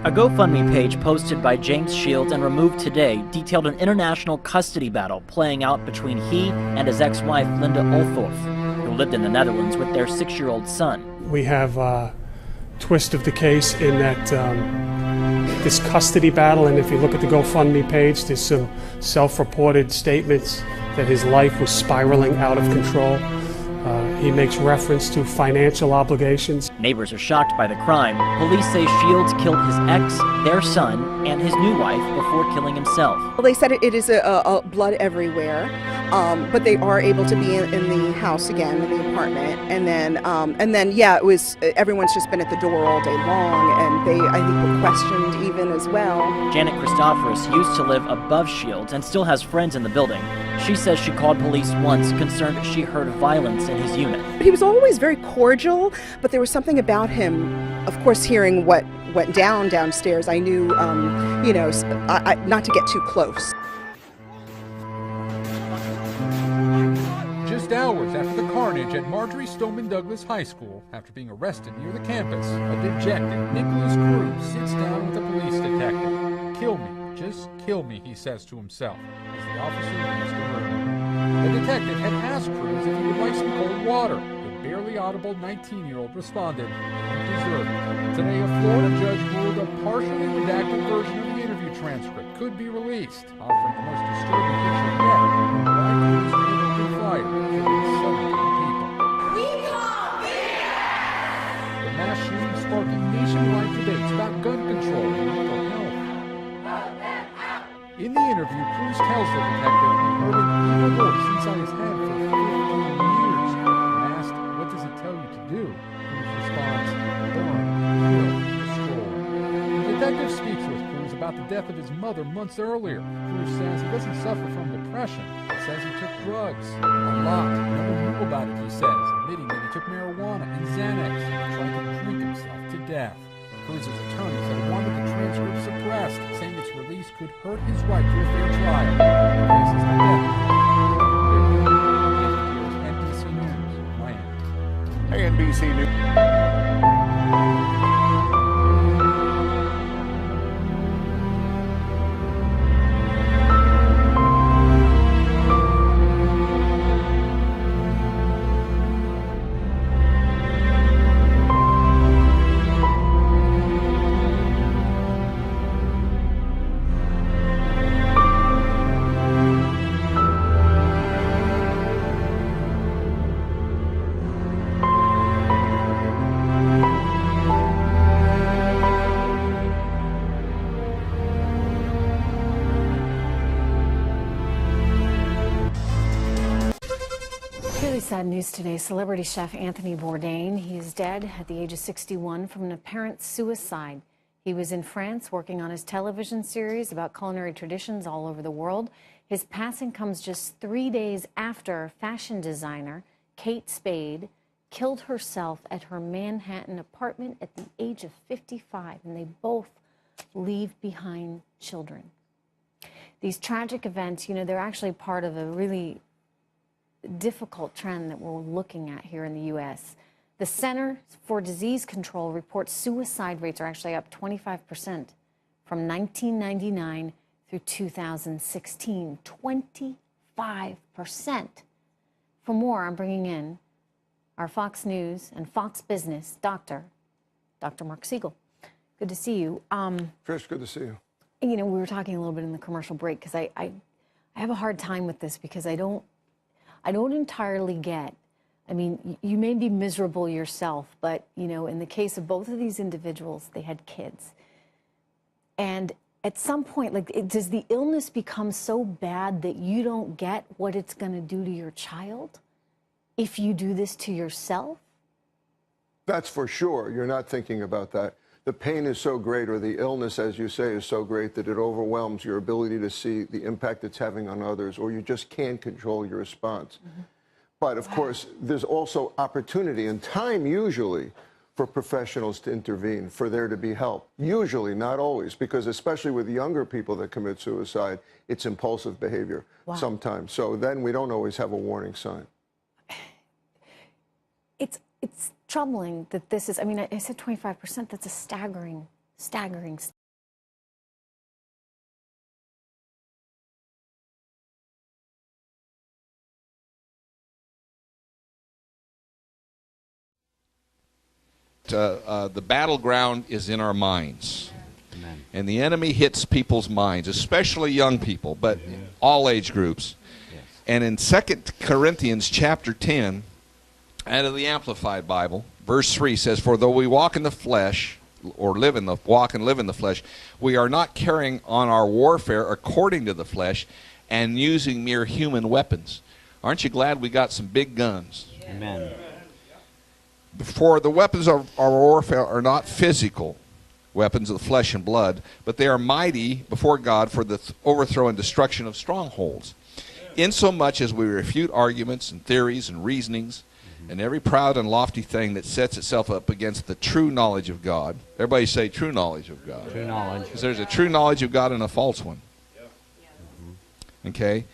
A GoFundMe page posted by James Shields and removed today detailed an international custody battle playing out between he and his ex-wife Linda Olthorf, who lived in the Netherlands with their 6-year-old son. We have a twist of the case in that this custody battle, and if you look at the GoFundMe page, there's some self-reported statements that his life was spiraling out of control. He makes reference to financial obligations. Neighbors are shocked by the crime. Police say Shields killed his ex, their son, and his new wife before killing himself. Well, they said it is a blood everywhere, but they are able to be in the house again, in the apartment, and then yeah, it was everyone's just been at the door all day long, and they, I think, were questioned even as well. Janet Christophorus used to live above Shields and still has friends in the building. She says she called police once, concerned she heard violence in his unit. He was always very cordial, but there was something about him, of course, hearing what went downstairs, I knew, you know, not to get too close. Just hours after the carnage at Marjorie Stoneman Douglas High School, after being arrested near the campus, a dejected Nicholas Cruz sits down with a police detective. "Kill me, just kill me," he says to himself, as the officer leaves the room. The detective had asked Cruz if he would like some cold water. The barely audible 19-year-old responded, "You deserve it." Today, a Florida judge ruled a partially redacted version of the interview transcript could be released, offering the most disturbing picture yet of why Cruz may have opened fire, killing 17 people. We call this! The mass shooting sparking nationwide debates about gun control and mental health. In the interview, Cruz tells the detective he heard an evil voice inside his head for 15 years. When asked, "What does it tell you to do?" Cruz responds, "Burn, kill, destroy." The detective speaks with Cruz about the death of his mother months earlier. Cruz says he doesn't suffer from depression. He says he took drugs. A lot. No one knew about it, he says, admitting that he took marijuana and Xanax and tried to drink himself to death. Cruz's attorney said he wanted the transcript suppressed, saying its release could hurt his right to a fair trial. He faces the death penalty. NBC News, Miami. Hey, NBC News. Really sad news today. Celebrity chef Anthony Bourdain, he is dead at the age of 61 from an apparent suicide. He was in France working on his television series about culinary traditions all over the world. His passing comes just 3 days after fashion designer Kate Spade killed herself at her Manhattan apartment at the age of 55, and they both leave behind children. These tragic events, you know, they're actually part of a really difficult trend that we're looking at here in the U.S. The Center for Disease Control reports suicide rates are actually up 25% from 1999 through 2016. 25%. For more, I'm bringing in our Fox News and Fox Business Dr. Mark Siegel. Good to see you. Trish, good to see you. You know, we were talking a little bit in the commercial break because I have a hard time with this because I don't entirely get. I mean, you may be miserable yourself, but, you know, in the case of both of these individuals, they had kids. And at some point, like, does the illness become so bad that you don't get what it's going to do to your child if you do this to yourself? That's for sure. You're not thinking about that. The pain is so great, or the illness, as you say, is so great that it overwhelms your ability to see the impact it's having on others, or you just can't control your response. But, of course, there's also opportunity and time, usually, for professionals to intervene, for there to be help. Usually, not always, because especially with younger people that commit suicide, it's impulsive behavior sometimes. So then we don't always have a warning sign. It's troubling that this is, I mean, I said 25%, that's a staggering Staggering. The battleground is in our minds. Amen. And the enemy hits people's minds, especially young people, but all age groups. Yes. And in 2 Corinthians chapter 10, out of the Amplified Bible, verse 3 says, "For though we walk in the flesh, or walk and live in the flesh, we are not carrying on our warfare according to the flesh and using mere human weapons." Aren't you glad we got some big guns? Amen. For the weapons of our warfare are not physical weapons of the flesh and blood, but they are mighty before God for the overthrow and destruction of strongholds. Insomuch as we refute arguments and theories and reasonings and every proud and lofty thing that sets itself up against the true knowledge of God. Everybody say true knowledge of God. True knowledge. Because there's a true knowledge of God and a false one. Okay?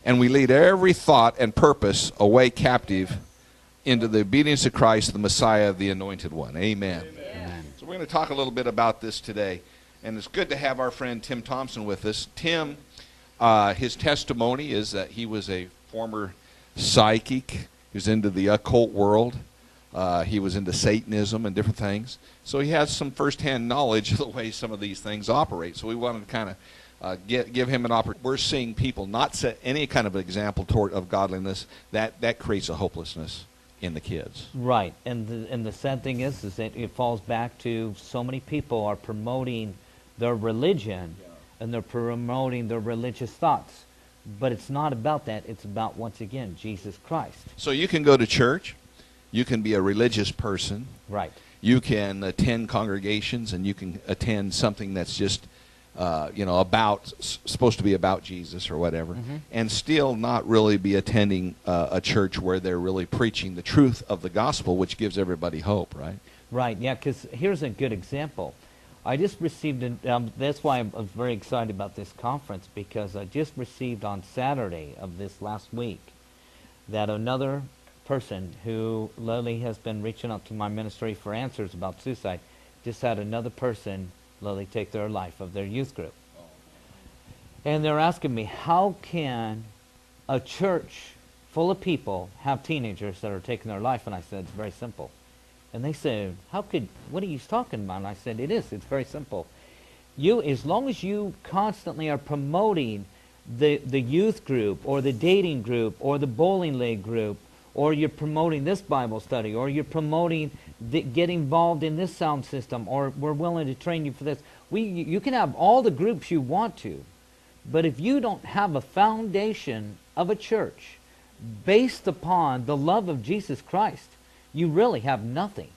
And we lead every thought and purpose away captive into the obedience of Christ, the Messiah, the Anointed One. Amen. Amen. So we're going to talk a little bit about this today. And it's good to have our friend Tim Thompson with us. Tim, his testimony is that he was a former psychic. He was into the occult world. He was into Satanism and different things. So he has some firsthand knowledge of the way some of these things operate. So we wanted to kind of give him an opportunity. We're seeing people not set any kind of example of godliness. That creates a hopelessness in the kids. Right, and the sad thing is that it falls back to so many people are promoting their religion, and they're promoting their religious thoughts. But it's not about that. It's about, once again, Jesus Christ. So you can go to church. You can be a religious person. Right. You can attend congregations, and you can attend something that's just supposed to be about Jesus or whatever, and still not really be attending a church where they're really preaching the truth of the gospel, which gives everybody hope, right? Right, yeah, because here's a good example. I just received, that's why I'm very excited about this conference, because I just received on Saturday of this last week that another person who lately has been reaching out to my ministry for answers about suicide, just had another person literally take their life of their youth group. And they're asking me, how can a church full of people have teenagers that are taking their life? And I said, it's very simple. And they said, what are you talking about? And I said, it's very simple. As long as you constantly are promoting the youth group or the dating group or the bowling league group, or you're promoting this Bible study, or you're promoting get involved in this sound system, or we're willing to train you for this. You can have all the groups you want to, but if you don't have a foundation of a church based upon the love of Jesus Christ, you really have nothing.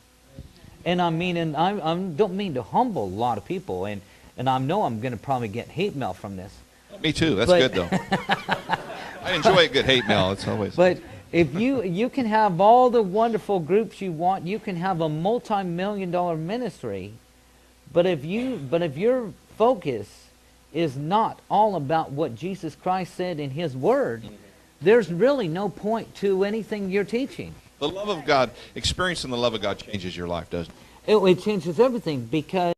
And I mean, and I don't mean to humble a lot of people, and I know I'm going to probably get hate mail from this. Me too. That's good, though. I enjoy a good hate mail. It's always... But if you can have all the wonderful groups you want, you can have a multi-million-dollar ministry, but if your focus is not all about what Jesus Christ said in His Word, there's really no point to anything you're teaching. The love of God, experiencing the love of God changes your life, doesn't it? It changes everything, because